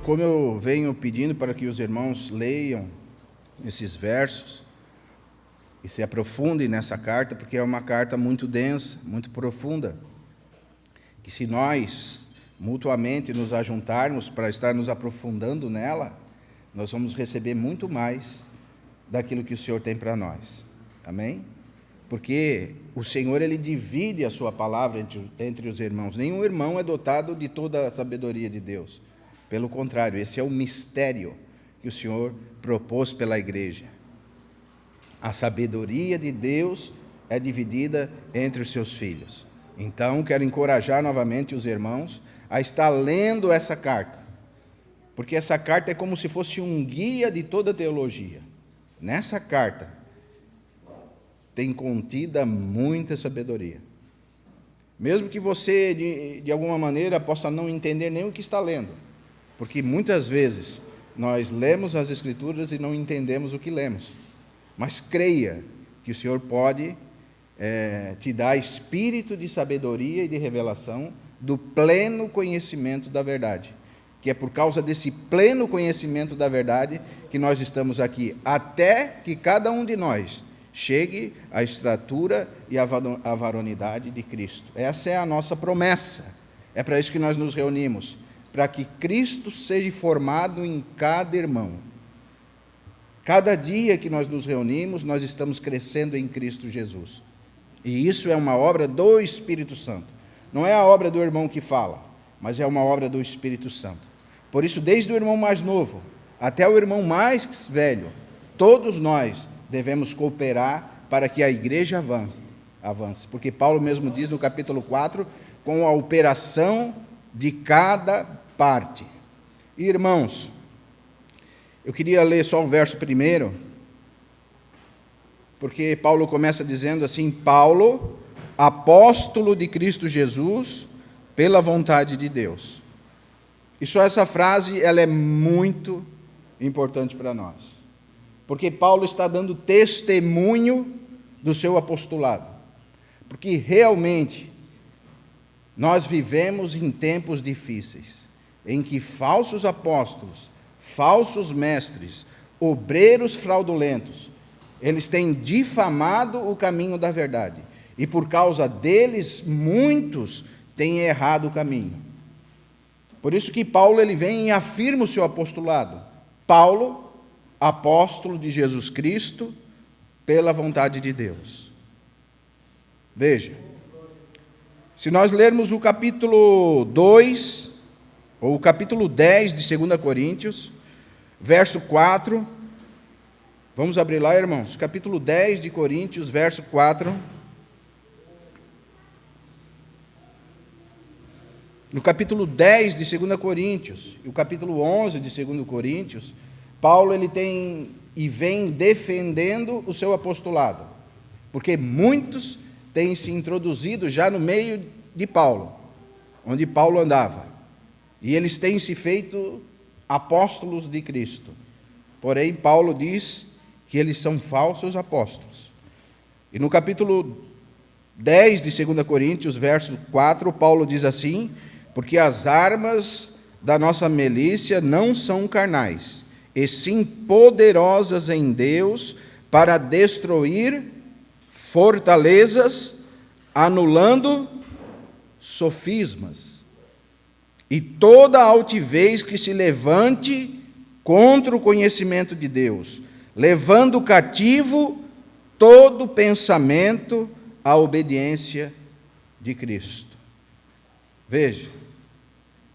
como eu venho pedindo para que os irmãos leiam esses versos e se aprofundem nessa carta, porque é uma carta muito densa, muito profunda, que se nós mutuamente nos ajuntarmos para estar nos aprofundando nela, nós vamos receber muito mais daquilo que o Senhor tem para nós. Amém? Porque o Senhor, Ele divide a sua palavra entre os irmãos. Nenhum irmão é dotado de toda a sabedoria de Deus. Pelo contrário, esse é o mistério que o Senhor propôs pela igreja. A sabedoria de Deus é dividida entre os seus filhos. Então, quero encorajar novamente os irmãos a estar lendo essa carta, porque essa carta é como se fosse um guia de toda a teologia. Nessa carta tem contida muita sabedoria. Mesmo que você, de alguma maneira, possa não entender nem o que está lendo, porque muitas vezes nós lemos as Escrituras e não entendemos o que lemos. Mas creia que o Senhor pode te dar espírito de sabedoria e de revelação do pleno conhecimento da verdade. Que é por causa desse pleno conhecimento da verdade que nós estamos aqui, até que cada um de nós chegue à estatura e à varonidade de Cristo. Essa é a nossa promessa. É para isso que nós nos reunimos, para que Cristo seja formado em cada irmão. Cada dia que nós nos reunimos, nós estamos crescendo em Cristo Jesus. E isso é uma obra do Espírito Santo. Não é a obra do irmão que fala, mas é uma obra do Espírito Santo. Por isso, desde o irmão mais novo até o irmão mais velho, todos nós devemos cooperar para que a igreja avance. Porque Paulo mesmo diz no capítulo 4, com a operação de cada parte. Irmãos, eu queria ler só o verso primeiro, porque Paulo começa dizendo assim: Paulo, apóstolo de Cristo Jesus, pela vontade de Deus. E só essa frase, ela é muito importante para nós, porque Paulo está dando testemunho do seu apostolado, porque realmente nós vivemos em tempos difíceis, em que falsos apóstolos, falsos mestres, obreiros fraudulentos, eles têm difamado o caminho da verdade, e por causa deles, muitos têm errado o caminho. Por isso que Paulo ele vem e afirma o seu apostolado. Paulo, apóstolo de Jesus Cristo, pela vontade de Deus. Veja, se nós lermos o capítulo 2, ou o capítulo 10 de 2 Coríntios, verso 4, vamos abrir lá, irmãos, capítulo 10 de Coríntios, verso 4. No capítulo 10 de 2 Coríntios, e o capítulo 11 de 2 Coríntios, Paulo ele vem defendendo o seu apostolado, porque muitos têm se introduzido já no meio de Paulo, onde Paulo andava, e eles têm se feito apóstolos de Cristo. Porém, Paulo diz que eles são falsos apóstolos. E no capítulo 10 de 2 Coríntios, verso 4, Paulo diz assim: porque as armas da nossa milícia não são carnais, e sim poderosas em Deus para destruir fortalezas, anulando sofismas e toda altivez que se levante contra o conhecimento de Deus, levando cativo todo pensamento à obediência de Cristo. Veja,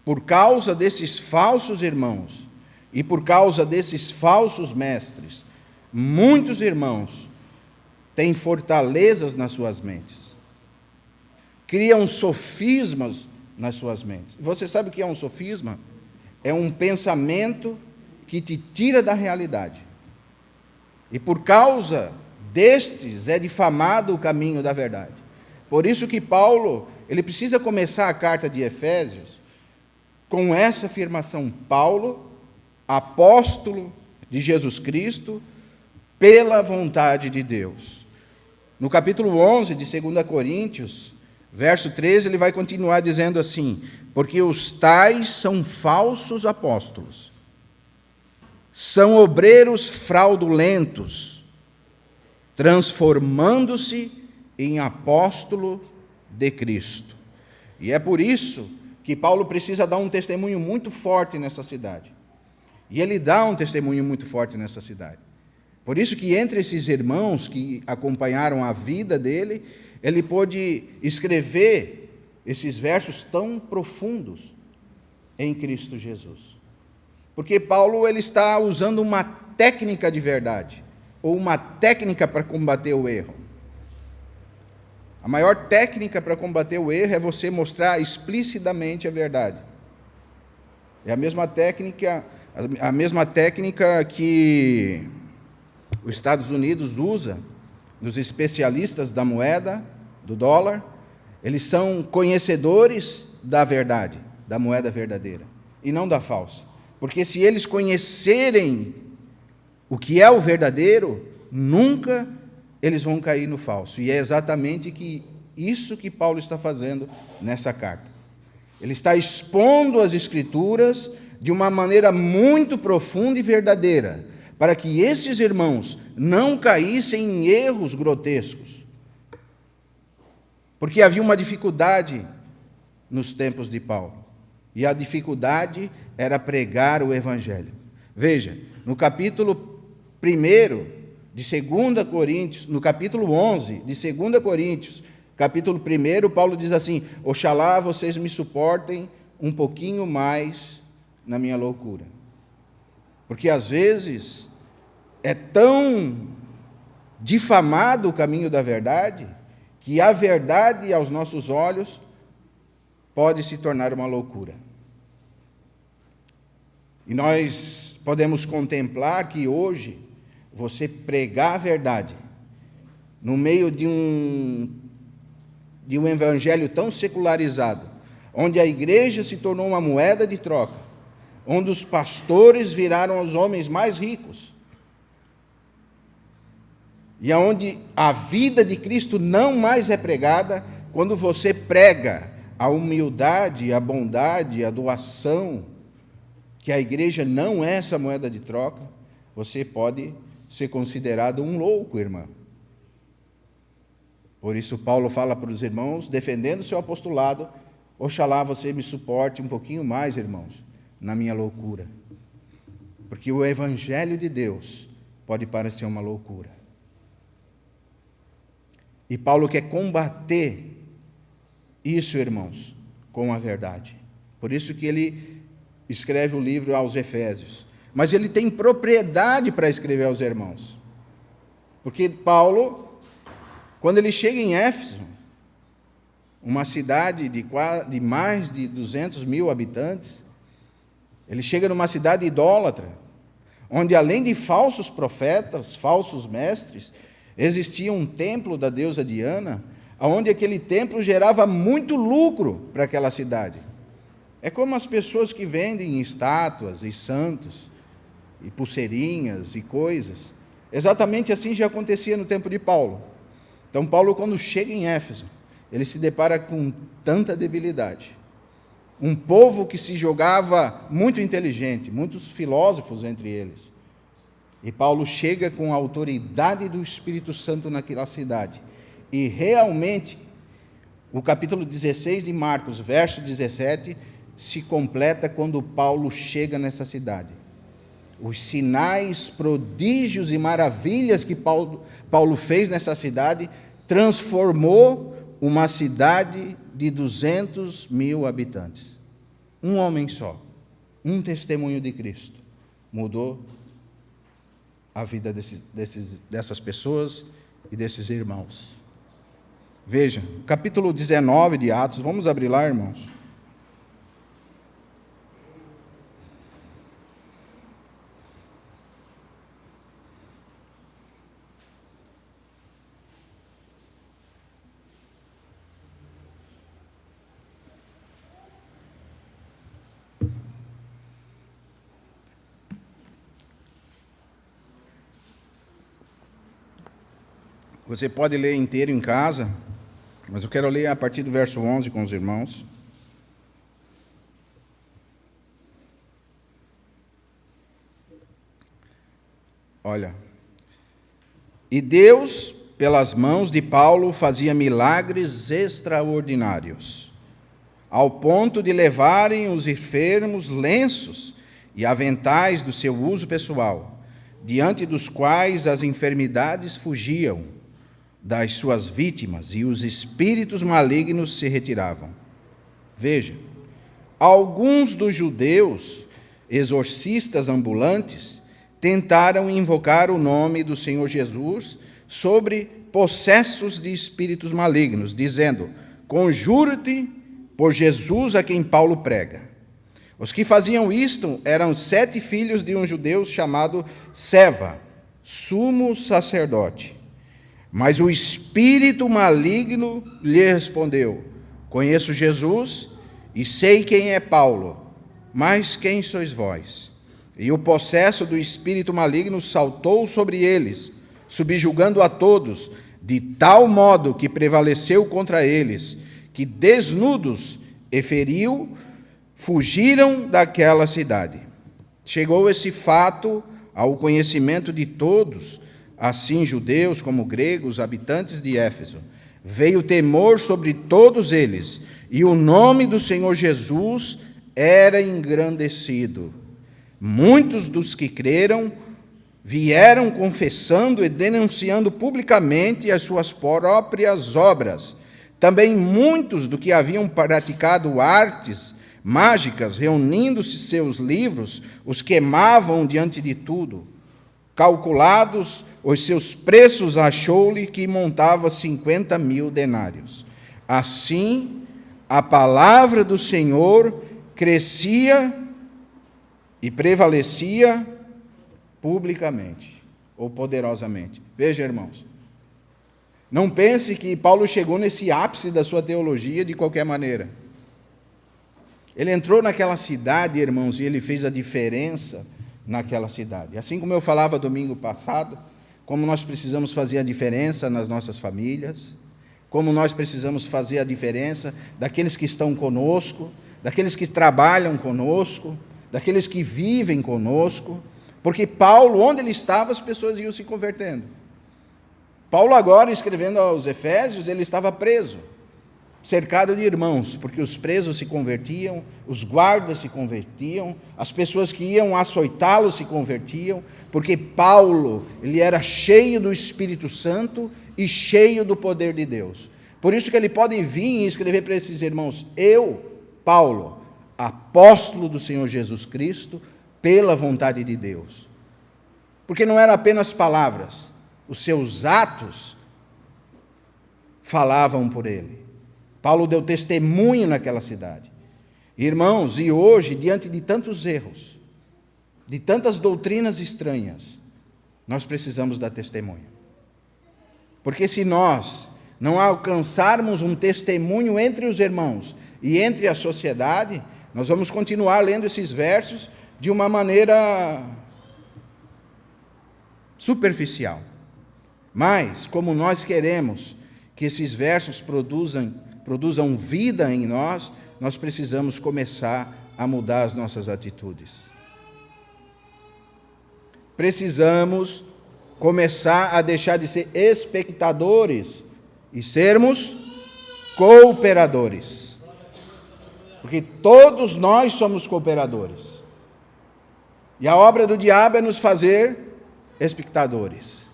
por causa desses falsos irmãos e por causa desses falsos mestres, muitos irmãos têm fortalezas nas suas mentes, criam sofismas nas suas mentes. Você sabe o que é um sofisma? É um pensamento que te tira da realidade. E por causa destes é difamado o caminho da verdade. Por isso que Paulo, ele precisa começar a carta de Efésios com essa afirmação: Paulo, apóstolo de Jesus Cristo, pela vontade de Deus. No capítulo 11 de 2 Coríntios, verso 13, ele vai continuar dizendo assim: porque os tais são falsos apóstolos, são obreiros fraudulentos, transformando-se em apóstolo de Cristo. E é por isso que Paulo precisa dar um testemunho muito forte nessa cidade. E ele dá um testemunho muito forte nessa cidade. Por isso que entre esses irmãos que acompanharam a vida dele, ele pôde escrever esses versos tão profundos em Cristo Jesus. Porque Paulo ele está usando uma técnica de verdade, ou uma técnica para combater o erro. A maior técnica para combater o erro é você mostrar explicitamente a verdade. É a mesma técnica que os Estados Unidos usa nos especialistas da moeda, do dólar. Eles são conhecedores da verdade, da moeda verdadeira, e não da falsa. Porque se eles conhecerem o que é o verdadeiro, nunca eles vão cair no falso. E é exatamente isso que Paulo está fazendo nessa carta. Ele está expondo as Escrituras de uma maneira muito profunda e verdadeira, para que esses irmãos não caíssem em erros grotescos. Porque havia uma dificuldade nos tempos de Paulo, e a dificuldade era pregar o Evangelho. Veja, no capítulo 1 de 2 Coríntios, no capítulo 11 de 2 Coríntios, capítulo 1, Paulo diz assim: oxalá vocês me suportem um pouquinho mais na minha loucura. Porque às vezes é tão difamado o caminho da verdade, que a verdade aos nossos olhos pode se tornar uma loucura. E nós podemos contemplar que hoje, você pregar a verdade no meio de um evangelho tão secularizado, onde a igreja se tornou uma moeda de troca, onde os pastores viraram os homens mais ricos, e onde a vida de Cristo não mais é pregada, quando você prega a humildade, a bondade, a doação, que a igreja não é essa moeda de troca, você pode ser considerado um louco, irmão. Por isso Paulo fala para os irmãos, defendendo o seu apostolado: oxalá você me suporte um pouquinho mais, irmãos, na minha loucura. Porque o Evangelho de Deus pode parecer uma loucura. E Paulo quer combater isso, irmãos, com a verdade. Por isso que ele escreve o livro aos Efésios. Mas ele tem propriedade para escrever aos irmãos. Porque Paulo, quando ele chega em Éfeso, uma cidade de mais de 200 mil habitantes, ele chega numa cidade idólatra, onde além de falsos profetas, falsos mestres, existia um templo da deusa Diana, onde aquele templo gerava muito lucro para aquela cidade. É como as pessoas que vendem estátuas e santos, e pulseirinhas e coisas. Exatamente assim já acontecia no tempo de Paulo. Então Paulo, quando chega em Éfeso, ele se depara com tanta debilidade. Um povo que se julgava muito inteligente, muitos filósofos entre eles. E Paulo chega com a autoridade do Espírito Santo naquela cidade. E realmente, o capítulo 16 de Marcos, verso 17, se completa quando Paulo chega nessa cidade. Os sinais, prodígios e maravilhas que Paulo fez nessa cidade transformou uma cidade de 200 mil habitantes. Um homem só, um testemunho de Cristo, mudou a vida dessas pessoas e desses irmãos. Veja, capítulo 19 de Atos, vamos abrir lá, irmãos. Você pode ler inteiro em casa, mas eu quero ler a partir do verso 11 com os irmãos. Olha, e Deus, pelas mãos de Paulo, fazia milagres extraordinários, ao ponto de levarem os enfermos lenços e aventais do seu uso pessoal, diante dos quais as enfermidades fugiam das suas vítimas e os espíritos malignos se retiravam. Veja, alguns dos judeus, exorcistas ambulantes, tentaram invocar o nome do Senhor Jesus sobre possessos de espíritos malignos, dizendo: conjuro-te por Jesus a quem Paulo prega. Os que faziam isto eram 7 filhos de um judeu chamado Seva, sumo sacerdote. Mas o espírito maligno lhe respondeu: conheço Jesus e sei quem é Paulo, mas quem sois vós? E o possesso do espírito maligno saltou sobre eles, subjugando a todos, de tal modo que prevaleceu contra eles, que desnudos e feriu, fugiram daquela cidade. Chegou esse fato ao conhecimento de todos, assim judeus como gregos, habitantes de Éfeso. Veio temor sobre todos eles, e o nome do Senhor Jesus era engrandecido. Muitos dos que creram vieram confessando e denunciando publicamente as suas próprias obras. Também muitos do que haviam praticado artes mágicas, reunindo-se seus livros, os queimavam diante de tudo. Calculados os seus preços, achou-lhe que montava 50.000 denários. Assim, a palavra do Senhor crescia e prevalecia publicamente, ou poderosamente. Veja, irmãos, não pense que Paulo chegou nesse ápice da sua teologia de qualquer maneira. Ele entrou naquela cidade, irmãos, e ele fez a diferença naquela cidade. Assim como eu falava domingo passado, como nós precisamos fazer a diferença nas nossas famílias, como nós precisamos fazer a diferença daqueles que estão conosco, daqueles que trabalham conosco, daqueles que vivem conosco, porque Paulo, onde ele estava, as pessoas iam se convertendo. Paulo agora, escrevendo aos Efésios, ele estava preso, cercado de irmãos, porque os presos se convertiam, os guardas se convertiam, as pessoas que iam açoitá-lo se convertiam, porque Paulo, ele era cheio do Espírito Santo e cheio do poder de Deus. Por isso que ele pode vir e escrever para esses irmãos: eu, Paulo, apóstolo do Senhor Jesus Cristo, pela vontade de Deus. Porque não eram apenas palavras, os seus atos falavam por ele. Paulo deu testemunho naquela cidade. Irmãos, e hoje, diante de tantos erros, de tantas doutrinas estranhas, nós precisamos dar testemunho. Porque se nós não alcançarmos um testemunho entre os irmãos e entre a sociedade, nós vamos continuar lendo esses versos de uma maneira superficial. Mas, como nós queremos que esses versos produzam vida em nós, nós precisamos começar a mudar as nossas atitudes. Precisamos começar a deixar de ser espectadores e sermos cooperadores. Porque todos nós somos cooperadores. E a obra do diabo é nos fazer espectadores.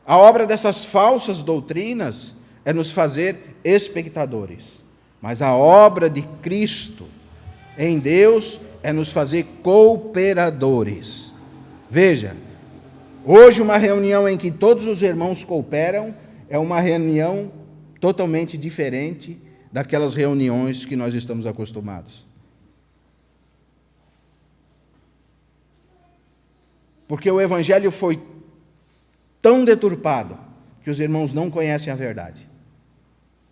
A obra dessas falsas doutrinas é nos fazer espectadores. Mas a obra de Cristo em Deus é nos fazer cooperadores. Veja, hoje uma reunião em que todos os irmãos cooperam é uma reunião totalmente diferente daquelas reuniões que nós estamos acostumados. Porque o Evangelho foi tão deturpado que os irmãos não conhecem a verdade.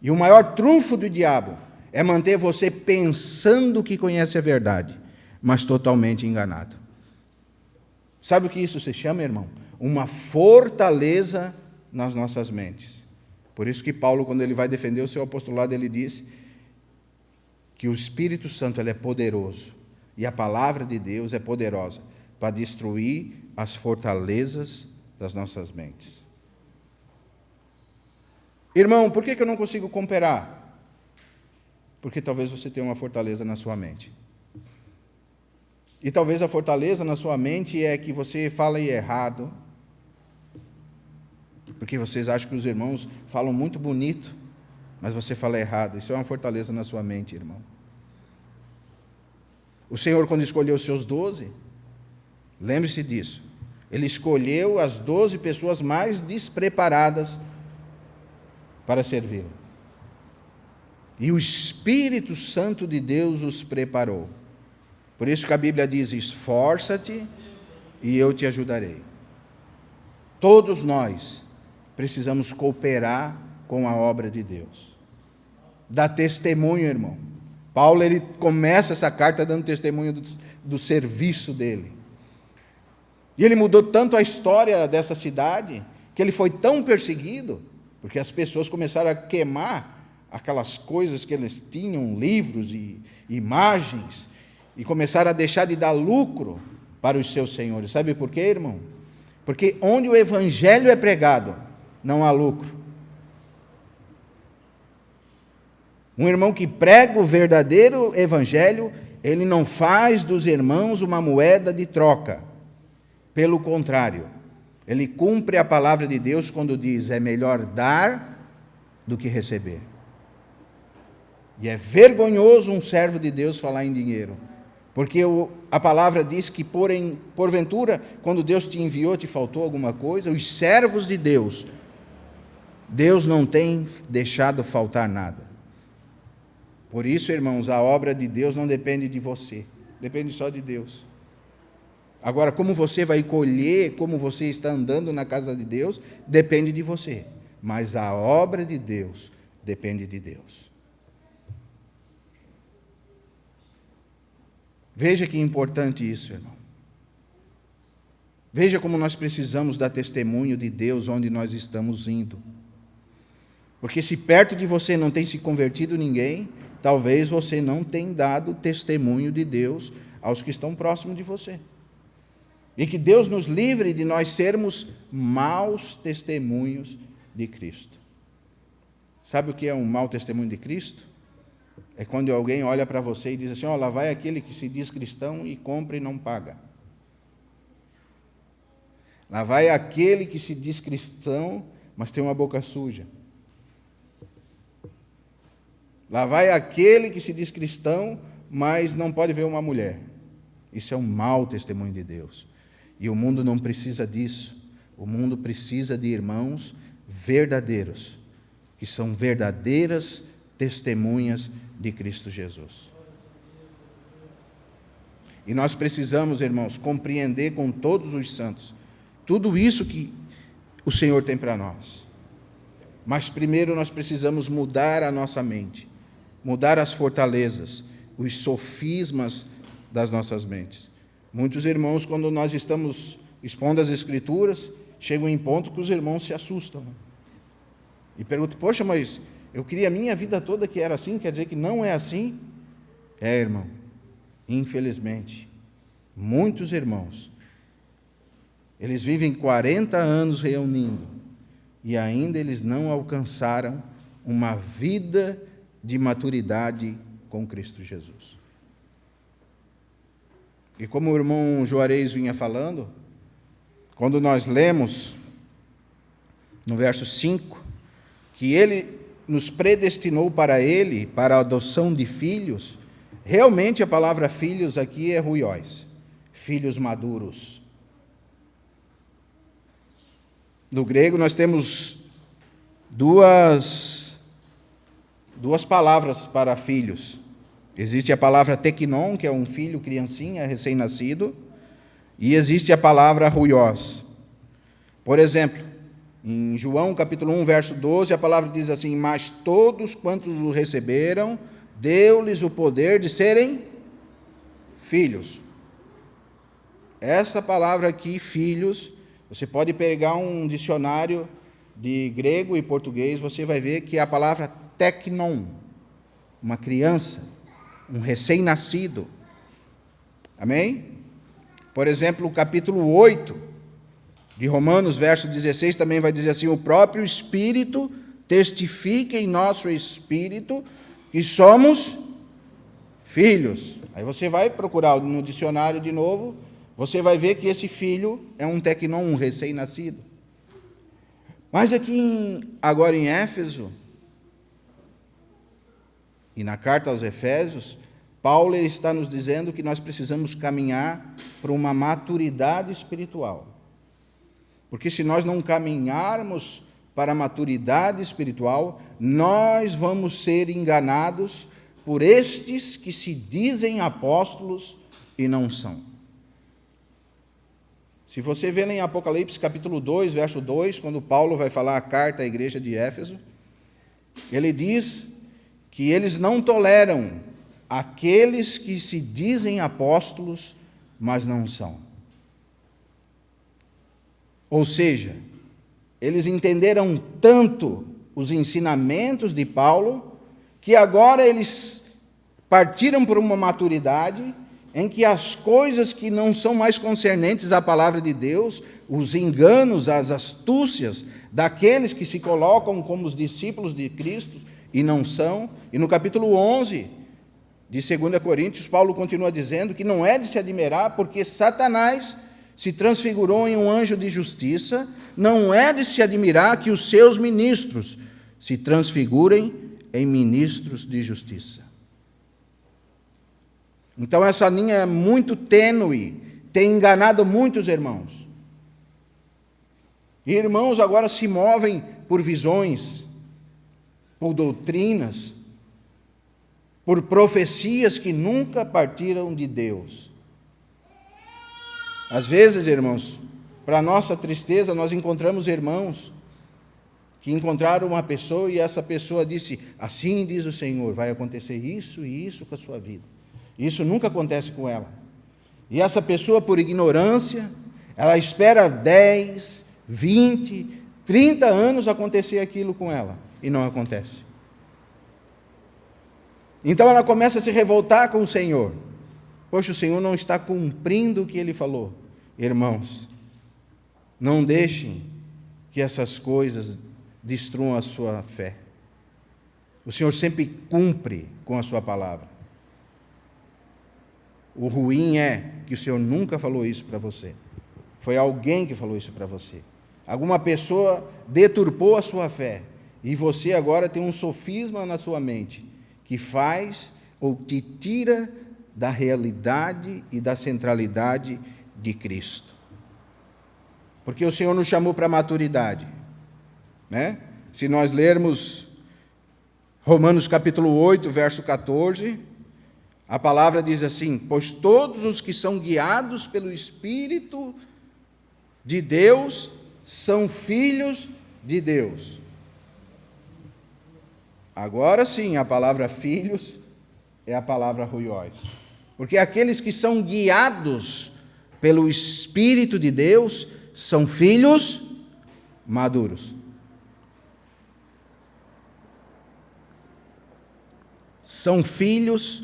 E o maior trunfo do diabo é manter você pensando que conhece a verdade, mas totalmente enganado. Sabe o que isso se chama, irmão? Uma fortaleza nas nossas mentes. Por isso que Paulo, quando ele vai defender o seu apostolado, ele diz que o Espírito Santo ele é poderoso e a palavra de Deus é poderosa para destruir as fortalezas das nossas mentes. Irmão, por que eu não consigo cooperar? Porque talvez você tenha uma fortaleza na sua mente. E talvez a fortaleza na sua mente é que você fala errado, porque vocês acham que os irmãos falam muito bonito, mas você fala errado. Isso é uma fortaleza na sua mente, irmão. O Senhor, quando escolheu os seus 12, lembre-se disso, Ele escolheu as 12 pessoas mais despreparadas para servi-lo. E o Espírito Santo de Deus os preparou. Por isso que a Bíblia diz: esforça-te e eu te ajudarei. Todos nós precisamos cooperar com a obra de Deus. Dá testemunho, irmão. Paulo, ele começa essa carta dando testemunho do serviço dele. E ele mudou tanto a história dessa cidade, que ele foi tão perseguido, porque as pessoas começaram a queimar aquelas coisas que eles tinham, livros e imagens, e começaram a deixar de dar lucro para os seus senhores. Sabe por quê, irmão? Porque onde o evangelho é pregado, não há lucro. Um irmão que prega o verdadeiro evangelho, ele não faz dos irmãos uma moeda de troca. Pelo contrário, ele cumpre a palavra de Deus quando diz: é melhor dar do que receber. E é vergonhoso um servo de Deus falar em dinheiro, porque a palavra diz que, porventura, quando Deus te enviou, te faltou alguma coisa. Os servos de Deus, Deus não tem deixado faltar nada. Por isso, irmãos, a obra de Deus não depende de você, depende só de Deus. Agora, como você vai colher, como você está andando na casa de Deus, depende de você. Mas a obra de Deus depende de Deus. Veja que importante isso, irmão. Veja como nós precisamos dar testemunho de Deus onde nós estamos indo. Porque se perto de você não tem se convertido ninguém, talvez você não tenha dado testemunho de Deus aos que estão próximos de você. E que Deus nos livre de nós sermos maus testemunhos de Cristo. Sabe o que é um mau testemunho de Cristo? É quando alguém olha para você e diz assim: ó, lá vai aquele que se diz cristão e compra e não paga. Lá vai aquele que se diz cristão, mas tem uma boca suja. Lá vai aquele que se diz cristão, mas não pode ver uma mulher. Isso é um mau testemunho de Deus. E o mundo não precisa disso. O mundo precisa de irmãos verdadeiros, que são verdadeiras testemunhas de Cristo Jesus. E nós precisamos, irmãos, compreender com todos os santos tudo isso que o Senhor tem para nós. Mas primeiro nós precisamos mudar a nossa mente, mudar as fortalezas, os sofismas das nossas mentes. Muitos irmãos, quando nós estamos expondo as Escrituras, chegam em ponto que os irmãos se assustam. E perguntam: poxa, mas eu queria a minha vida toda que era assim, quer dizer que não é assim? É, irmão, infelizmente, muitos irmãos, eles vivem 40 anos reunindo, e ainda eles não alcançaram uma vida de maturidade com Cristo Jesus. E como o irmão Juarez vinha falando, quando nós lemos no verso 5, que ele nos predestinou para ele, para a adoção de filhos, realmente a palavra filhos aqui é ruiós, filhos maduros. No grego nós temos duas palavras para filhos. Existe a palavra teknon, que é um filho, criancinha, recém-nascido, e existe a palavra ruiós. Por exemplo, em João capítulo 1, verso 12, a palavra diz assim: mas todos quantos o receberam, deu-lhes o poder de serem filhos. Essa palavra aqui, filhos, você pode pegar um dicionário de grego e português, você vai ver que é a palavra teknon, uma criança, um recém-nascido. Amém? Por exemplo, o capítulo 8 de Romanos, verso 16, também vai dizer assim: o próprio Espírito testifica em nosso espírito que somos filhos. Aí você vai procurar no dicionário de novo, você vai ver que esse filho é um tecnon, um recém-nascido. Mas aqui, agora em Éfeso, e na carta aos Efésios, Paulo está nos dizendo que nós precisamos caminhar para uma maturidade espiritual. Porque se nós não caminharmos para a maturidade espiritual, nós vamos ser enganados por estes que se dizem apóstolos e não são. Se você vê em Apocalipse capítulo 2, verso 2, quando Paulo vai falar a carta à igreja de Éfeso, ele diz que eles não toleram aqueles que se dizem apóstolos, mas não são. Ou seja, eles entenderam tanto os ensinamentos de Paulo, que agora eles partiram por uma maturidade em que as coisas que não são mais concernentes à palavra de Deus, os enganos, as astúcias daqueles que se colocam como os discípulos de Cristo e não são. E no capítulo 11 de 2 Coríntios, Paulo continua dizendo que não é de se admirar porque Satanás se transfigurou em um anjo de justiça, não é de se admirar que os seus ministros se transfigurem em ministros de justiça. Então essa linha é muito tênue, tem enganado muitos irmãos. E irmãos agora se movem por visões, por doutrinas, por profecias que nunca partiram de Deus. Às vezes, irmãos, para nossa tristeza, nós encontramos irmãos que encontraram uma pessoa e essa pessoa disse: assim diz o Senhor, vai acontecer isso e isso com a sua vida. Isso nunca acontece com ela. E essa pessoa, por ignorância, ela espera 10, 20, 30 anos acontecer aquilo com ela, e não acontece. Então ela começa a se revoltar com o Senhor. Poxa, o Senhor não está cumprindo o que Ele falou. Irmãos, não deixem que essas coisas destruam a sua fé. O Senhor sempre cumpre com a sua palavra. O ruim é que o Senhor nunca falou isso para você. Foi alguém que falou isso para você. Alguma pessoa deturpou a sua fé. E você agora tem um sofisma na sua mente que faz ou te tira da realidade e da centralidade de Cristo. Porque o Senhor nos chamou para a maturidade, né? Se nós lermos Romanos capítulo 8, verso 14, a palavra diz assim: pois todos os que são guiados pelo Espírito de Deus são filhos de Deus. Agora sim, a palavra filhos é a palavra ruiós. Porque aqueles que são guiados pelo Espírito de Deus são filhos maduros. São filhos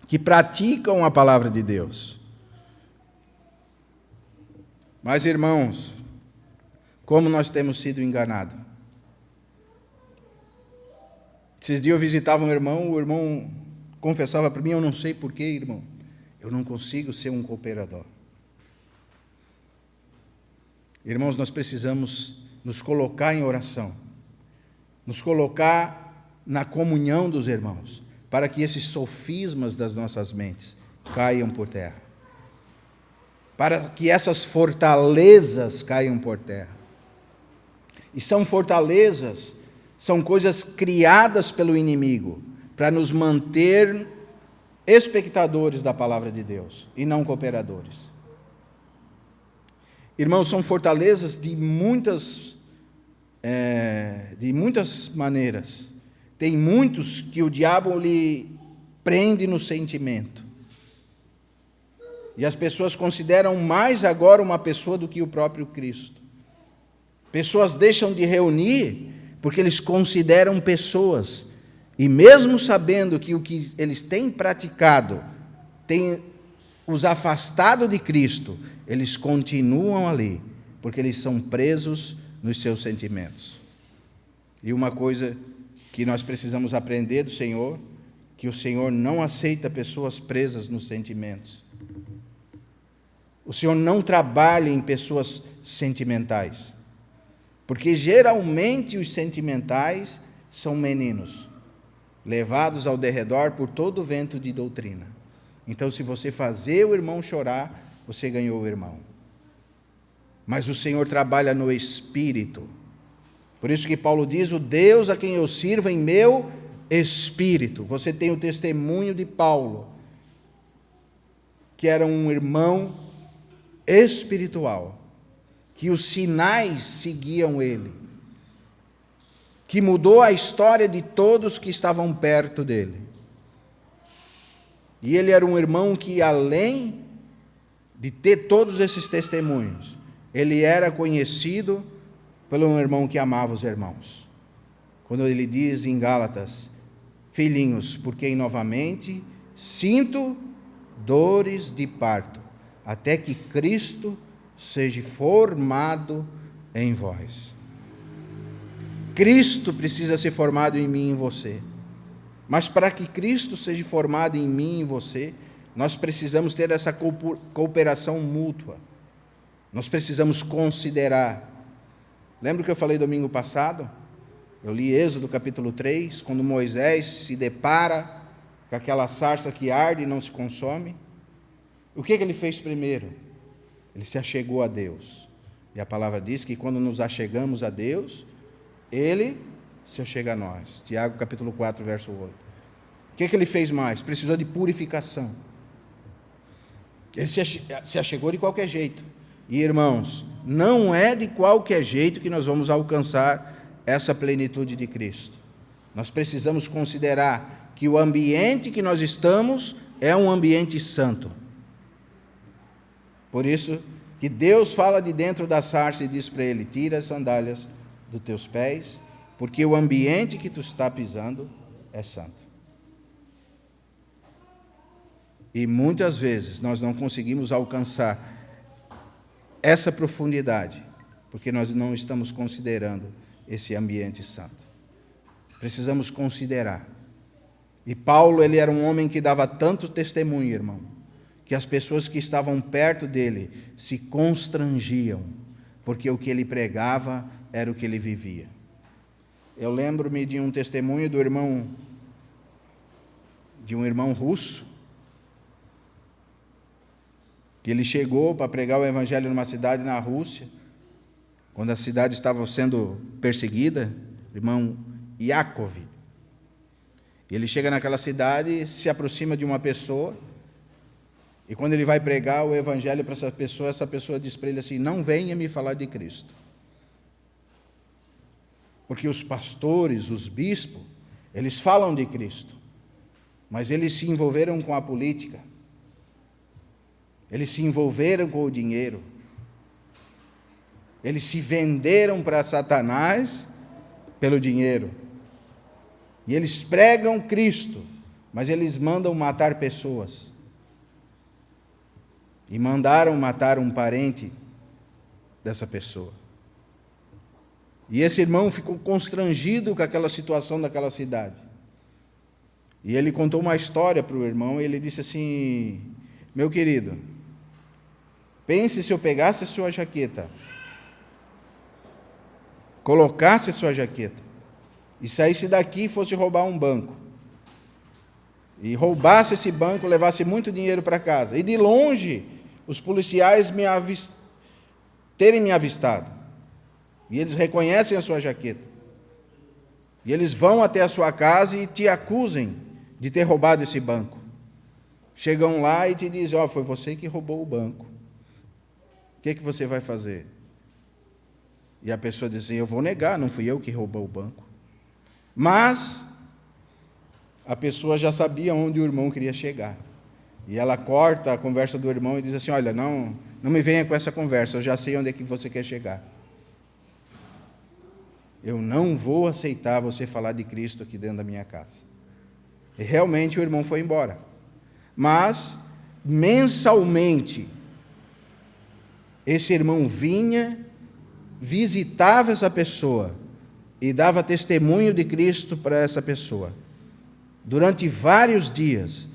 que praticam a palavra de Deus. Mas, irmãos, como nós temos sido enganados. Esses dias eu visitava um irmão, o irmão confessava para mim: eu não sei porquê, irmão, eu não consigo ser um cooperador. Irmãos, nós precisamos nos colocar em oração, nos colocar na comunhão dos irmãos, para que esses sofismas das nossas mentes caiam por terra, para que essas fortalezas caiam por terra. E são fortalezas, são coisas criadas pelo inimigo para nos manter espectadores da palavra de Deus e não cooperadores. Irmãos, são fortalezas de muitas maneiras. Tem muitos que o diabo lhe prende no sentimento. E as pessoas consideram mais agora uma pessoa do que o próprio Cristo. Pessoas deixam de reunir porque eles consideram pessoas. E mesmo sabendo que o que eles têm praticado tem os afastados de Cristo, eles continuam ali, porque eles são presos nos seus sentimentos. E uma coisa que nós precisamos aprender do Senhor, que o Senhor não aceita pessoas presas nos sentimentos. O Senhor não trabalha em pessoas sentimentais, porque geralmente os sentimentais são meninos, levados ao derredor por todo o vento de doutrina. Então, se você fazer o irmão chorar, você ganhou o irmão. Mas o Senhor trabalha no espírito. Por isso que Paulo diz, o Deus a quem eu sirvo em meu espírito. Você tem o testemunho de Paulo, que era um irmão espiritual, que os sinais seguiam ele, que mudou a história de todos que estavam perto dele. E ele era um irmão que, além de ter todos esses testemunhos, ele era conhecido pelo um irmão que amava os irmãos. Quando ele diz em Gálatas, filhinhos, por quem novamente sinto dores de parto, até que Cristo seja formado em vós. Cristo precisa ser formado em mim e em você. Mas para que Cristo seja formado em mim e em você, nós precisamos ter essa cooperação mútua. Nós precisamos considerar. Lembra que eu falei domingo passado? Eu li Êxodo capítulo 3, quando Moisés se depara com aquela sarça que arde e não se consome. O que ele fez primeiro? Ele se achegou a Deus. E a palavra diz que quando nos achegamos a Deus, Ele se achega a nós. Tiago capítulo 4, verso 8. O que ele fez mais? Precisou de purificação. Ele se achegou de qualquer jeito. E, irmãos, não é de qualquer jeito que nós vamos alcançar essa plenitude de Cristo. Nós precisamos considerar que o ambiente que nós estamos é um ambiente santo. Por isso que Deus fala de dentro da sarça e diz para ele, tira as sandálias dos teus pés, porque o ambiente que tu está pisando é santo. E muitas vezes nós não conseguimos alcançar essa profundidade, porque nós não estamos considerando esse ambiente santo. Precisamos considerar. E Paulo, ele era um homem que dava tanto testemunho, irmão, que as pessoas que estavam perto dele se constrangiam, porque o que ele pregava era o que ele vivia. Eu lembro-me de um testemunho de um irmão russo, que ele chegou para pregar o evangelho numa cidade na Rússia, quando a cidade estava sendo perseguida, irmão Yakov. Ele chega naquela cidade, se aproxima de uma pessoa, e quando ele vai pregar o evangelho para essa pessoa diz para ele assim, não venha me falar de Cristo. Porque os pastores, os bispos, eles falam de Cristo, mas eles se envolveram com a política, eles se envolveram com o dinheiro, eles se venderam para Satanás pelo dinheiro, e eles pregam Cristo, mas eles mandam matar pessoas, e mandaram matar um parente dessa pessoa. E esse irmão ficou constrangido com aquela situação daquela cidade. E ele contou uma história para o irmão, e ele disse assim, meu querido, pense se eu pegasse a sua jaqueta, colocasse a sua jaqueta, e saísse daqui e fosse roubar um banco, e roubasse esse banco, levasse muito dinheiro para casa, e de longe os policiais terem me avistado, e eles reconhecem a sua jaqueta, e eles vão até a sua casa e te acusem de ter roubado esse banco. Chegam lá e te dizem, foi você que roubou o banco. O que você vai fazer? E a pessoa diz assim, eu vou negar, não fui eu que roubou o banco. Mas a pessoa já sabia onde o irmão queria chegar. E ela corta a conversa do irmão e diz assim, olha, não me venha com essa conversa, eu já sei onde é que você quer chegar. Eu não vou aceitar você falar de Cristo aqui dentro da minha casa. E realmente o irmão foi embora. Mas mensalmente, esse irmão vinha, visitava essa pessoa e dava testemunho de Cristo para essa pessoa. Durante vários dias,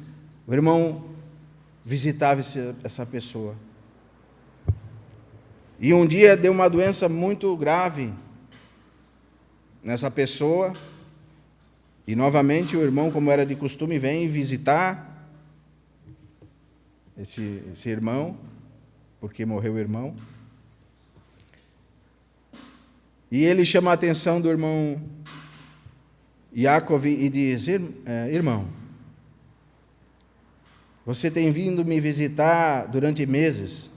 o irmão visitava essa pessoa. E um dia deu uma doença muito grave nessa pessoa, e novamente o irmão, como era de costume, vem visitar esse irmão, porque morreu o irmão. E ele chama a atenção do irmão Yaakov e diz: irmão, você tem vindo me visitar durante meses,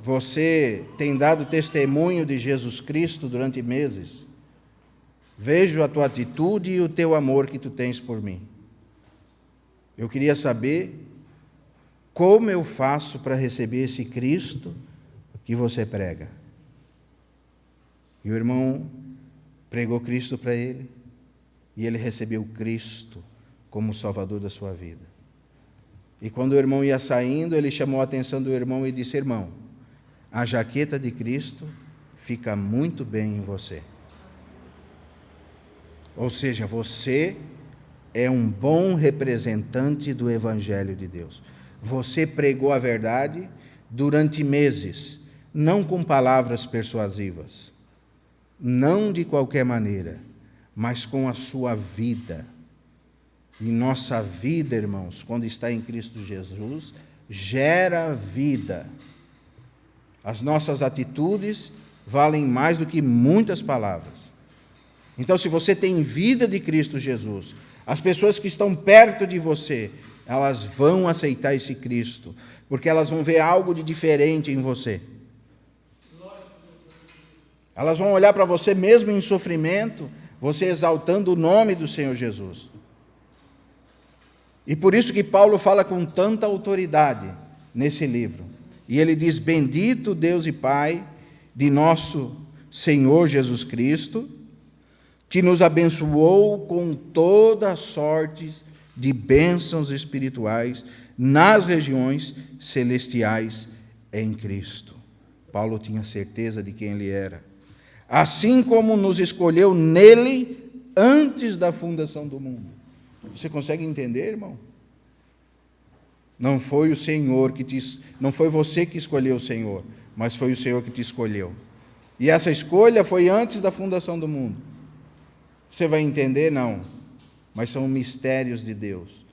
você tem dado testemunho de Jesus Cristo durante meses, vejo a tua atitude e o teu amor que tu tens por mim. Eu queria saber como eu faço para receber esse Cristo que você prega. E o irmão pregou Cristo para ele, e ele recebeu Cristo como Salvador da sua vida. E quando o irmão ia saindo, ele chamou a atenção do irmão e disse: irmão, a jaqueta de Cristo fica muito bem em você. Ou seja, você é um bom representante do Evangelho de Deus. Você pregou a verdade durante meses, não com palavras persuasivas, não de qualquer maneira, mas com a sua vida. E nossa vida, irmãos, quando está em Cristo Jesus, gera vida. As nossas atitudes valem mais do que muitas palavras. Então, se você tem vida de Cristo Jesus, as pessoas que estão perto de você, elas vão aceitar esse Cristo, porque elas vão ver algo de diferente em você. Elas vão olhar para você mesmo em sofrimento, você exaltando o nome do Senhor Jesus. E por isso que Paulo fala com tanta autoridade nesse livro. E ele diz: bendito Deus e Pai de nosso Senhor Jesus Cristo, que nos abençoou com toda sorte de bênçãos espirituais nas regiões celestiais em Cristo. Paulo tinha certeza de quem ele era. Assim como nos escolheu nele antes da fundação do mundo. Você consegue entender, irmão? Não foi o Senhor não foi você que escolheu o Senhor, mas foi o Senhor que te escolheu. E essa escolha foi antes da fundação do mundo. Você vai entender? Não. Mas são mistérios de Deus.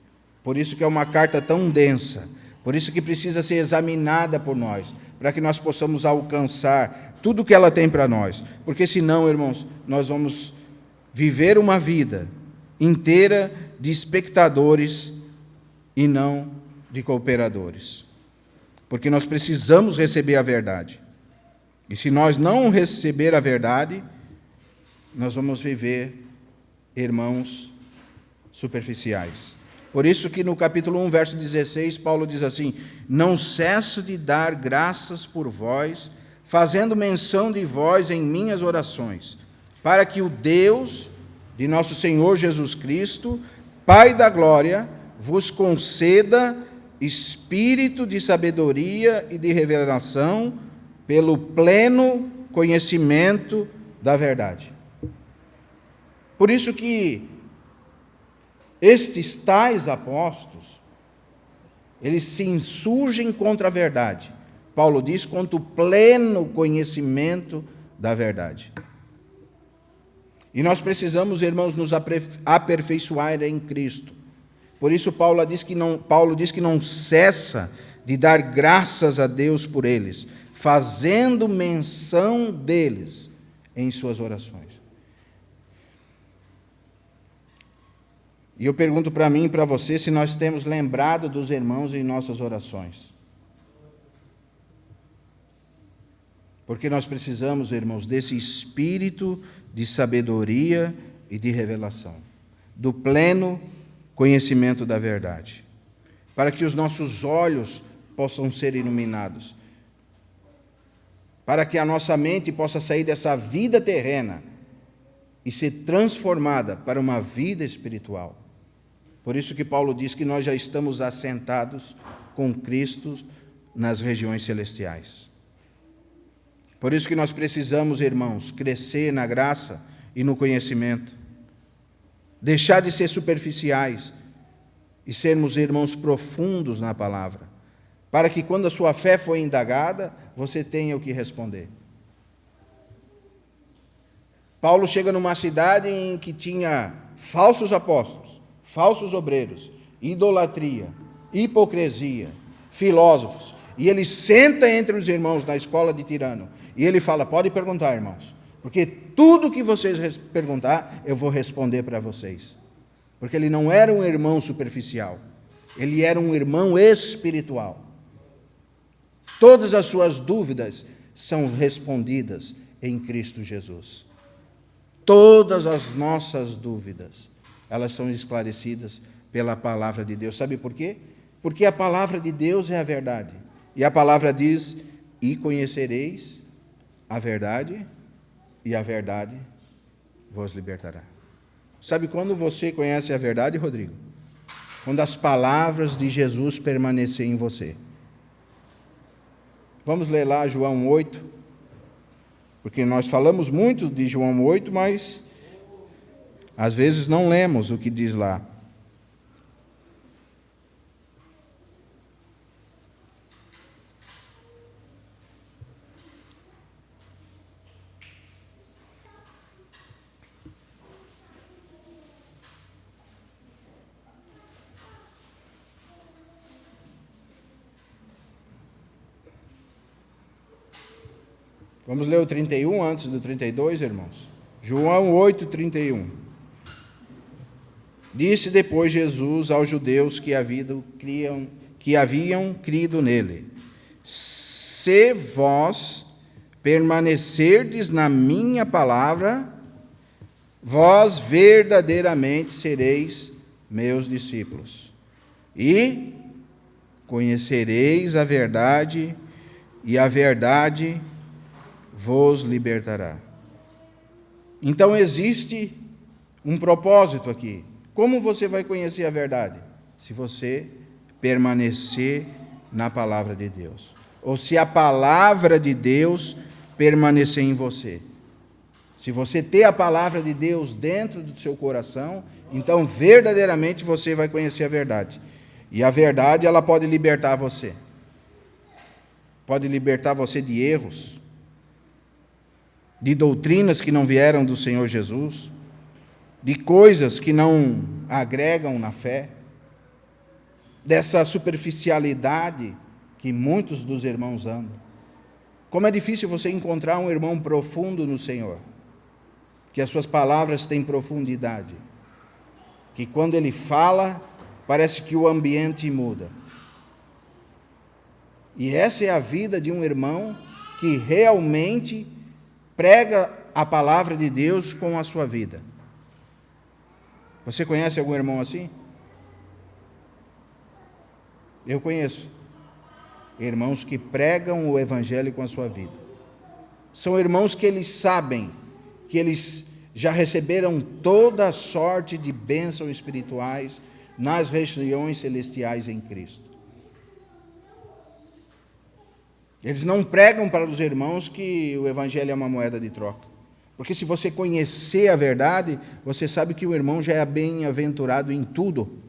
Por isso que é uma carta tão densa. Por isso que precisa ser examinada por nós, para que nós possamos alcançar tudo que ela tem para nós. Porque senão, irmãos, nós vamos viver uma vida inteira de espectadores e não de cooperadores. Porque nós precisamos receber a verdade. E se nós não receber a verdade, nós vamos viver, irmãos, superficiais. Por isso que no capítulo 1, verso 16, Paulo diz assim: não cesso de dar graças por vós, fazendo menção de vós em minhas orações, para que o Deus de nosso Senhor Jesus Cristo, Pai da glória, vos conceda espírito de sabedoria e de revelação, pelo pleno conhecimento da verdade. Por isso que estes tais apóstolos, eles se insurgem contra a verdade. Paulo diz, contra o pleno conhecimento da verdade. E nós precisamos, irmãos, nos aperfeiçoar em Cristo. Por isso Paulo diz que não cessa de dar graças a Deus por eles, fazendo menção deles em suas orações. E eu pergunto para mim e para você se nós temos lembrado dos irmãos em nossas orações. Porque nós precisamos, irmãos, desse espírito de sabedoria e de revelação, do pleno conhecimento da verdade, para que os nossos olhos possam ser iluminados, para que a nossa mente possa sair dessa vida terrena e ser transformada para uma vida espiritual. Por isso que Paulo diz que nós já estamos assentados com Cristo nas regiões celestiais. Por isso que nós precisamos, irmãos, crescer na graça e no conhecimento. Deixar de ser superficiais e sermos irmãos profundos na palavra, para que quando a sua fé for indagada, você tenha o que responder. Paulo chega numa cidade em que tinha falsos apóstolos, falsos obreiros, idolatria, hipocrisia, filósofos, e ele senta entre os irmãos na escola de Tirano, e ele fala: pode perguntar, irmãos, porque tudo que vocês perguntar, eu vou responder para vocês. Porque ele não era um irmão superficial, ele era um irmão espiritual. Todas as suas dúvidas são respondidas em Cristo Jesus. Todas as nossas dúvidas, elas são esclarecidas pela palavra de Deus. Sabe por quê? Porque a palavra de Deus é a verdade. E a palavra diz: e conhecereis a verdade, e a verdade vos libertará. Sabe quando você conhece a verdade, Rodrigo? Quando as palavras de Jesus permanecerem em você. Vamos ler lá João 8, porque nós falamos muito de João 8, mas às vezes não lemos o que diz lá. Vamos ler o 31 antes do 32, irmãos? João 8, 31. Disse depois Jesus aos judeus que haviam crido nele: se vós permanecerdes na minha palavra, vós verdadeiramente sereis meus discípulos, e conhecereis a verdade, e a verdade vos libertará. Então existe um propósito aqui. Como você vai conhecer a verdade? Se você permanecer na palavra de Deus. Ou se a palavra de Deus permanecer em você. Se você ter a palavra de Deus dentro do seu coração, então verdadeiramente você vai conhecer a verdade. E a verdade, ela pode libertar você. Pode libertar você de erros, de doutrinas que não vieram do Senhor Jesus, de coisas que não agregam na fé, dessa superficialidade que muitos dos irmãos andam. Como é difícil você encontrar um irmão profundo no Senhor, que as suas palavras têm profundidade, que quando ele fala, parece que o ambiente muda. E essa é a vida de um irmão que realmente prega a palavra de Deus com a sua vida. Você conhece algum irmão assim? Eu conheço. Irmãos que pregam o evangelho com a sua vida. São irmãos que eles sabem que eles já receberam toda a sorte de bênçãos espirituais nas regiões celestiais em Cristo. Eles não pregam para os irmãos que o evangelho é uma moeda de troca. Porque se você conhecer a verdade, você sabe que o irmão já é bem-aventurado em tudo.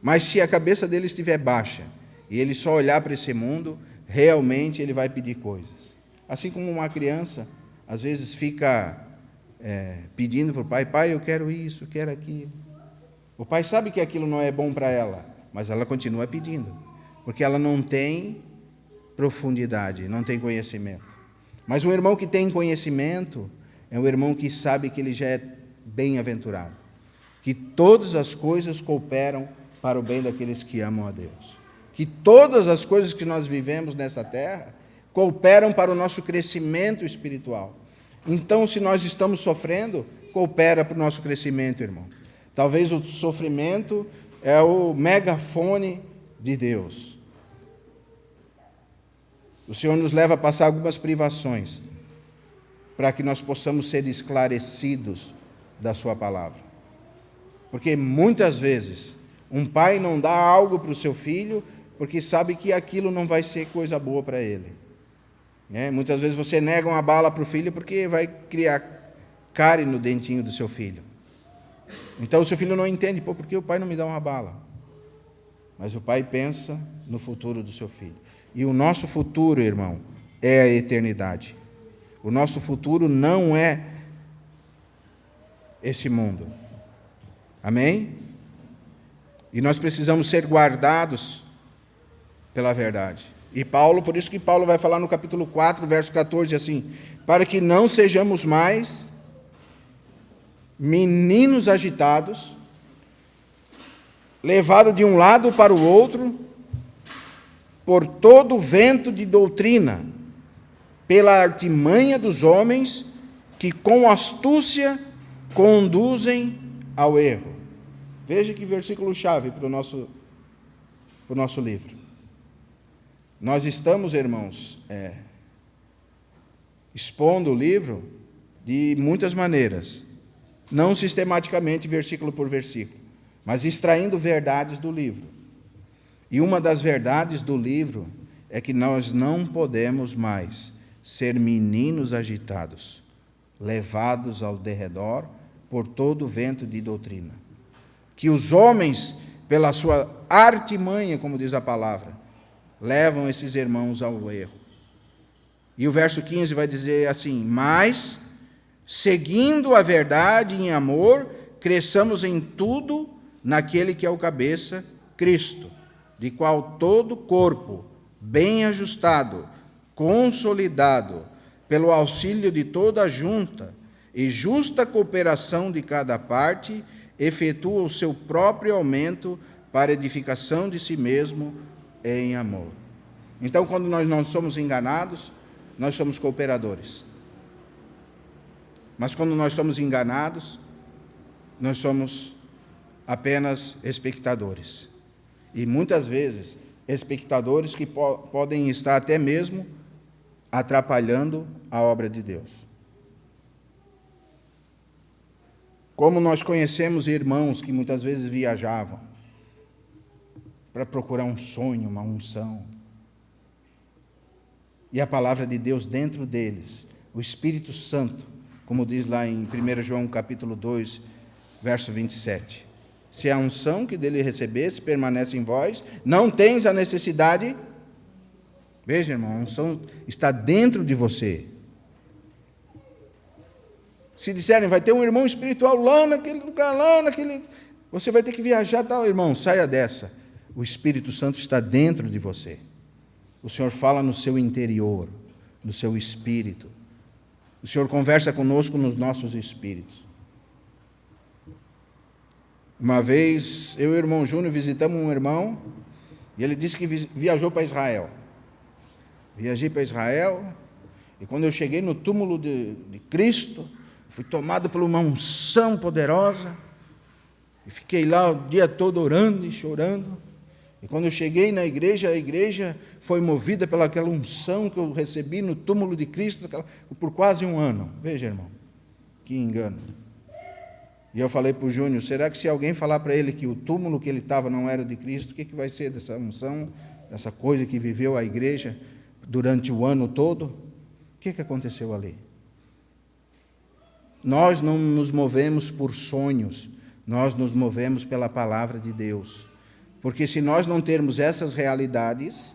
Mas se a cabeça dele estiver baixa, e ele só olhar para esse mundo, realmente ele vai pedir coisas. Assim como uma criança, às vezes fica pedindo para o pai: pai, eu quero isso, eu quero aquilo. O pai sabe que aquilo não é bom para ela, mas ela continua pedindo, porque ela não tem profundidade, não tem conhecimento. Mas um irmão que tem conhecimento é um irmão que sabe que ele já é bem-aventurado, que todas as coisas cooperam para o bem daqueles que amam a Deus, que todas as coisas que nós vivemos nessa terra cooperam para o nosso crescimento espiritual. Então, se nós estamos sofrendo, coopera para o nosso crescimento, irmão. Talvez o sofrimento é o megafone de Deus. O Senhor nos leva a passar algumas privações para que nós possamos ser esclarecidos da sua palavra. Porque muitas vezes um pai não dá algo para o seu filho porque sabe que aquilo não vai ser coisa boa para ele. Muitas vezes você nega uma bala para o filho porque vai criar cárie no dentinho do seu filho. Então o seu filho não entende, por que o pai não me dá uma bala? Mas o pai pensa no futuro do seu filho. E o nosso futuro, irmão, é a eternidade. O nosso futuro não é esse mundo. Amém? E nós precisamos ser guardados pela verdade. E Paulo, por isso que Paulo vai falar no capítulo 4, verso 14, assim: para que não sejamos mais meninos agitados, levados de um lado para o outro, por todo o vento de doutrina, pela artimanha dos homens, que com astúcia conduzem ao erro. Veja que versículo-chave para o nosso livro. Nós estamos, irmãos, expondo o livro de muitas maneiras, não sistematicamente, versículo por versículo, mas extraindo verdades do livro. E uma das verdades do livro é que nós não podemos mais ser meninos agitados, levados ao derredor por todo o vento de doutrina. Que os homens, pela sua artimanha, como diz a palavra, levam esses irmãos ao erro. E o verso 15 vai dizer assim: mas, seguindo a verdade em amor, cresçamos em tudo naquele que é o cabeça, Cristo, de qual todo o corpo, bem ajustado, consolidado, pelo auxílio de toda a junta e justa cooperação de cada parte, efetua o seu próprio aumento para edificação de si mesmo em amor. Então, quando nós não somos enganados, nós somos cooperadores. Mas quando nós somos enganados, nós somos apenas espectadores. E muitas vezes, espectadores que podem estar até mesmo atrapalhando a obra de Deus. Como nós conhecemos irmãos que muitas vezes viajavam para procurar um sonho, uma unção. E a palavra de Deus dentro deles, o Espírito Santo, como diz lá em 1 João capítulo 2, verso 27. Se a unção que dele recebesse permanece em vós, não tens a necessidade. Veja, irmão, a unção está dentro de você. Se disserem, vai ter um irmão espiritual lá naquele lugar, lá naquele... Você vai ter que viajar, tal, irmão, saia dessa. O Espírito Santo está dentro de você. O Senhor fala no seu interior, no seu espírito. O Senhor conversa conosco nos nossos espíritos. Uma vez, eu e o irmão Júnior visitamos um irmão, e ele disse que viajou para Israel. Viajei para Israel, e quando eu cheguei no túmulo de Cristo, fui tomado por uma unção poderosa, e fiquei lá o dia todo orando e chorando. E quando eu cheguei na igreja, a igreja foi movida pelaquela unção que eu recebi no túmulo de Cristo por quase um ano. Veja, irmão, que engano. E eu falei para o Júnior, será que se alguém falar para ele que o túmulo que ele estava não era de Cristo, o que vai ser dessa unção, dessa coisa que viveu a igreja durante o ano todo? O que aconteceu ali? Nós não nos movemos por sonhos, nós nos movemos pela palavra de Deus. Porque se nós não termos essas realidades,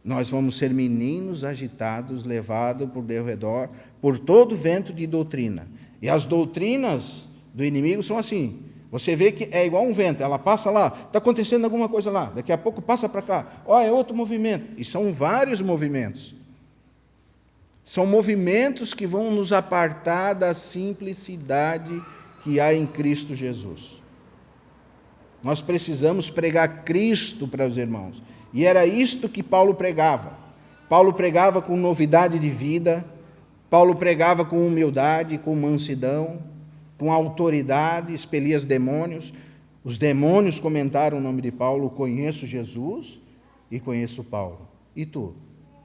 nós vamos ser meninos agitados, levados por derredor, por todo vento de doutrina. E as doutrinas do inimigo são assim. Você vê que é igual um vento, ela passa lá, está acontecendo alguma coisa lá, daqui a pouco passa para cá, é outro movimento. E são vários movimentos. São movimentos que vão nos apartar da simplicidade que há em Cristo Jesus. Nós precisamos pregar Cristo para os irmãos. E era isto que Paulo pregava. Paulo pregava com novidade de vida, Paulo pregava com humildade, com mansidão, com autoridade, expelia os demônios. Os demônios comentaram o nome de Paulo, conheço Jesus e conheço Paulo. E tu?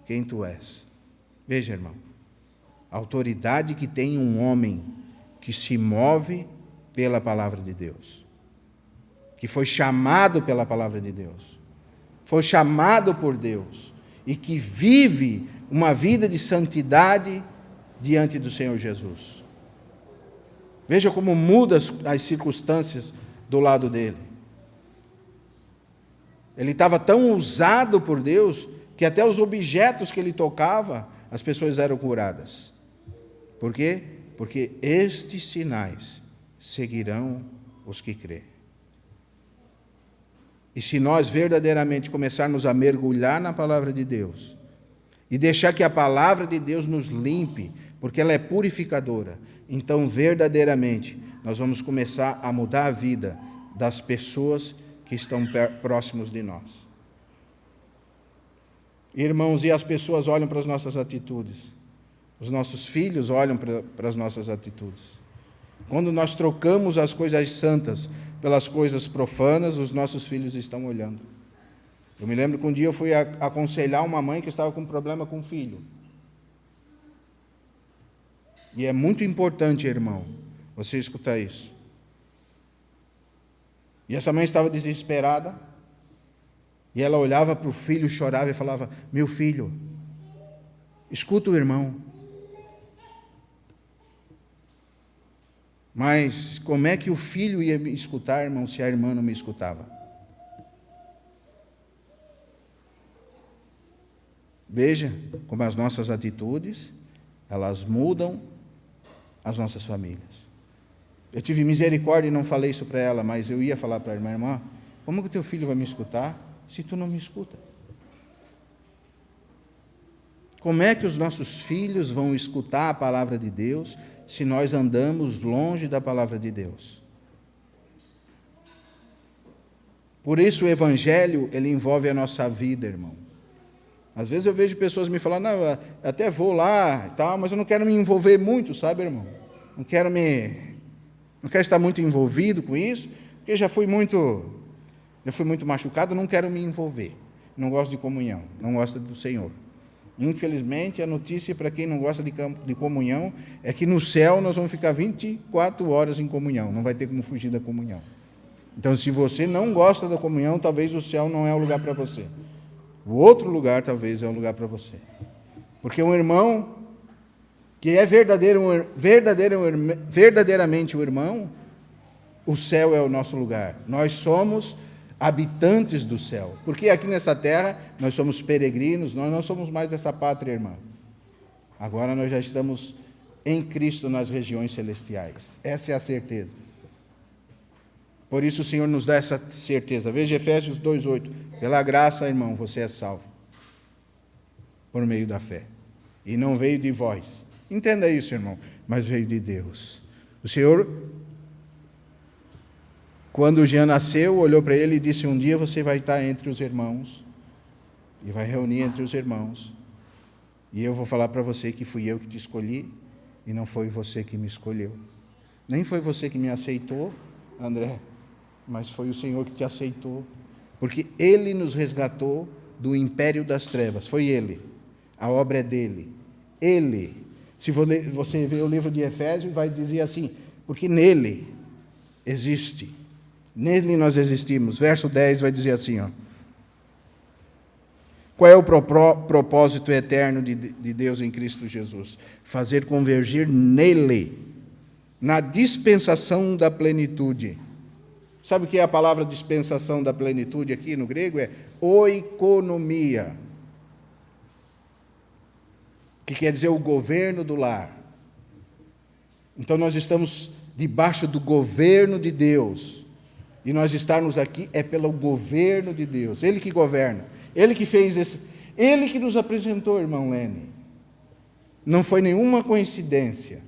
Quem tu és? Veja, irmão, a autoridade que tem um homem que se move pela palavra de Deus. que foi chamado pela palavra de Deus, foi chamado por Deus e que vive uma vida de santidade diante do Senhor Jesus. Veja como muda as circunstâncias do lado dele. Ele estava tão usado por Deus que até os objetos que ele tocava, as pessoas eram curadas. Por quê? Porque estes sinais seguirão os que crêem. E se nós verdadeiramente começarmos a mergulhar na palavra de Deus e deixar que a palavra de Deus nos limpe, porque ela é purificadora, então verdadeiramente nós vamos começar a mudar a vida das pessoas que estão próximos de nós. Irmãos, e as pessoas olham para as nossas atitudes. Os nossos filhos olham para as nossas atitudes. Quando nós trocamos as coisas santas pelas coisas profanas, os nossos filhos estão olhando. Eu me lembro que um dia eu fui aconselhar uma mãe que estava com um problema com o filho. E é muito importante, irmão, você escutar isso. E essa mãe estava desesperada, e ela olhava para o filho, chorava e falava: meu filho, escuta o irmão. Mas como é que o filho ia me escutar, irmão, se a irmã não me escutava? Veja como as nossas atitudes, elas mudam as nossas famílias. Eu tive misericórdia e não falei isso para ela, mas eu ia falar para a irmã: como que o teu filho vai me escutar se tu não me escuta? Como é que os nossos filhos vão escutar a palavra de Deus se nós andamos longe da palavra de Deus? Por isso o Evangelho, ele envolve a nossa vida, irmão. Às vezes eu vejo pessoas me falando: não, eu até vou lá, tal, mas eu não quero me envolver muito, sabe, irmão? Não quero estar muito envolvido com isso, porque já fui muito machucado, não quero me envolver. Não gosto de comunhão, não gosto do Senhor. Infelizmente, a notícia para quem não gosta de comunhão é que no céu nós vamos ficar 24 horas em comunhão, não vai ter como fugir da comunhão. Então, se você não gosta da comunhão, talvez o céu não é o lugar para você. O outro lugar, talvez, é o lugar para você. Porque um irmão que é verdadeiramente o irmão, o céu é o nosso lugar. Nós somos habitantes do céu. Porque aqui nessa terra, nós somos peregrinos, nós não somos mais dessa pátria, irmã. Agora nós já estamos em Cristo nas regiões celestiais. Essa é a certeza. Por isso o Senhor nos dá essa certeza. Veja Efésios 2:8. Pela graça, irmão, você é salvo. Por meio da fé. E não veio de vós. Entenda isso, irmão. Mas veio de Deus. O Senhor, quando o Jean nasceu, olhou para ele e disse: um dia você vai estar entre os irmãos. E vai reunir entre os irmãos. E eu vou falar para você que fui eu que te escolhi. E não foi você que me escolheu. Nem foi você que me aceitou, André. Mas foi o Senhor que te aceitou. Porque Ele nos resgatou do império das trevas. Foi Ele. A obra é dEle. Ele. Se você ver o livro de Efésios, vai dizer assim: porque nele existe. Nele nós existimos. Verso 10 vai dizer assim, ó. Qual é o propósito eterno de Deus em Cristo Jesus? Fazer convergir nele, na dispensação da plenitude. Sabe o que é a palavra dispensação da plenitude aqui no grego? É oikonomia, que quer dizer o governo do lar. Então nós estamos debaixo do governo de Deus. E nós estarmos aqui é pelo governo de Deus. Ele que governa. Ele que fez esse. Ele que nos apresentou, irmão Lene. Não foi nenhuma coincidência.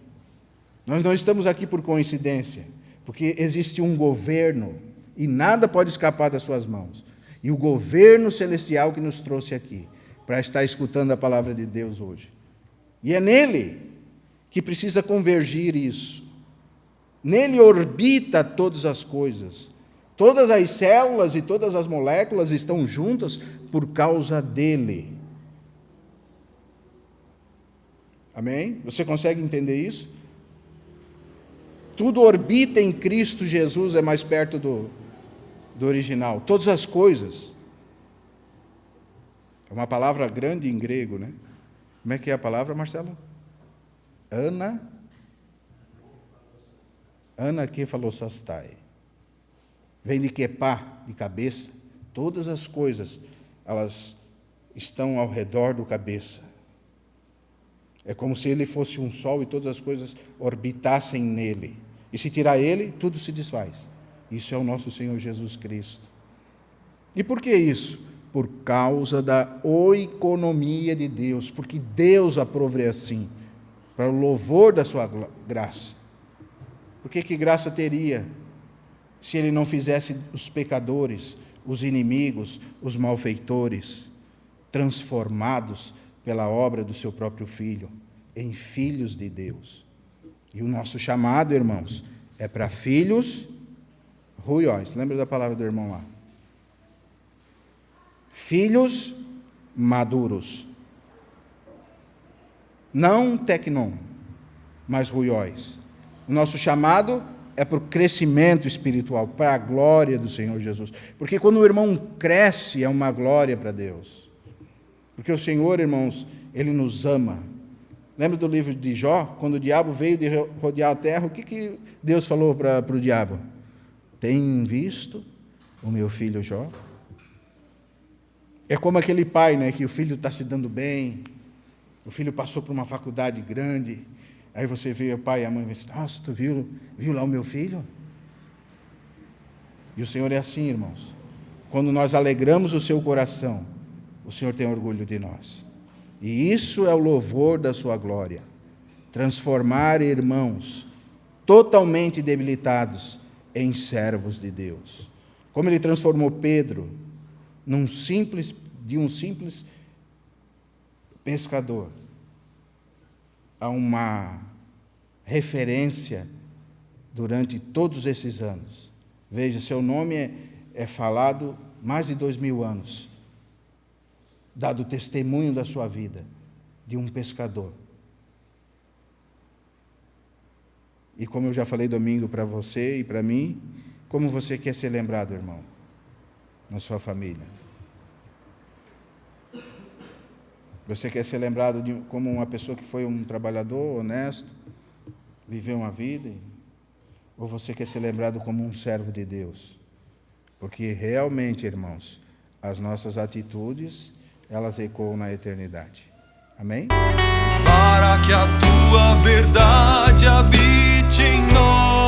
Nós não estamos aqui por coincidência. Porque existe um governo. E nada pode escapar das suas mãos. E o governo celestial que nos trouxe aqui. Para estar escutando a palavra de Deus hoje. E é nele que precisa convergir isso. Nele orbita todas as coisas. Todas as células e todas as moléculas estão juntas por causa dele. Amém? Você consegue entender isso? Tudo orbita em Cristo Jesus, é mais perto do original. Todas as coisas. É uma palavra grande em grego, né? Como é que é a palavra, Marcelo? Anakephalosastai. Vem de kepá, de cabeça. Todas as coisas, elas estão ao redor do cabeça. É como se ele fosse um sol e todas as coisas orbitassem nele. E se tirar ele, tudo se desfaz. Isso é o nosso Senhor Jesus Cristo. E por que isso? Por causa da oikonomia de Deus, porque Deus a provê assim, para o louvor da sua graça. Por que graça teria se ele não fizesse os pecadores, os inimigos, os malfeitores, transformados pela obra do seu próprio Filho, em filhos de Deus? E o nosso chamado, irmãos, é para filhos ruióis. Lembra da palavra do irmão lá? Filhos maduros. Não tecnon, mas ruióis. O nosso chamado é para o crescimento espiritual, para a glória do Senhor Jesus. Porque quando o irmão cresce, é uma glória para Deus. Porque o Senhor, irmãos, Ele nos ama. Lembra do livro de Jó? Quando o diabo veio de rodear a terra, o que Deus falou para o diabo? Tem visto o meu filho Jó? É como aquele pai, né, que o filho está se dando bem, o filho passou por uma faculdade grande, aí você vê o pai e a mãe e diz, nossa, tu viu lá o meu filho? E o Senhor é assim, irmãos. Quando nós alegramos o seu coração, o Senhor tem orgulho de nós. E isso é o louvor da sua glória. Transformar irmãos totalmente debilitados em servos de Deus. Como Ele transformou Pedro de um simples pescador a uma referência durante todos esses anos. Veja, seu nome é falado mais de 2000 anos, dado o testemunho da sua vida, de um pescador. E como eu já falei domingo para você e para mim, como você quer ser lembrado, irmão, na sua família? Você quer ser lembrado como uma pessoa que foi um trabalhador honesto, viveu uma vida? Ou você quer ser lembrado como um servo de Deus? Porque realmente, irmãos, as nossas atitudes, elas ecoam na eternidade. Amém? Para que a tua verdade habite em nós.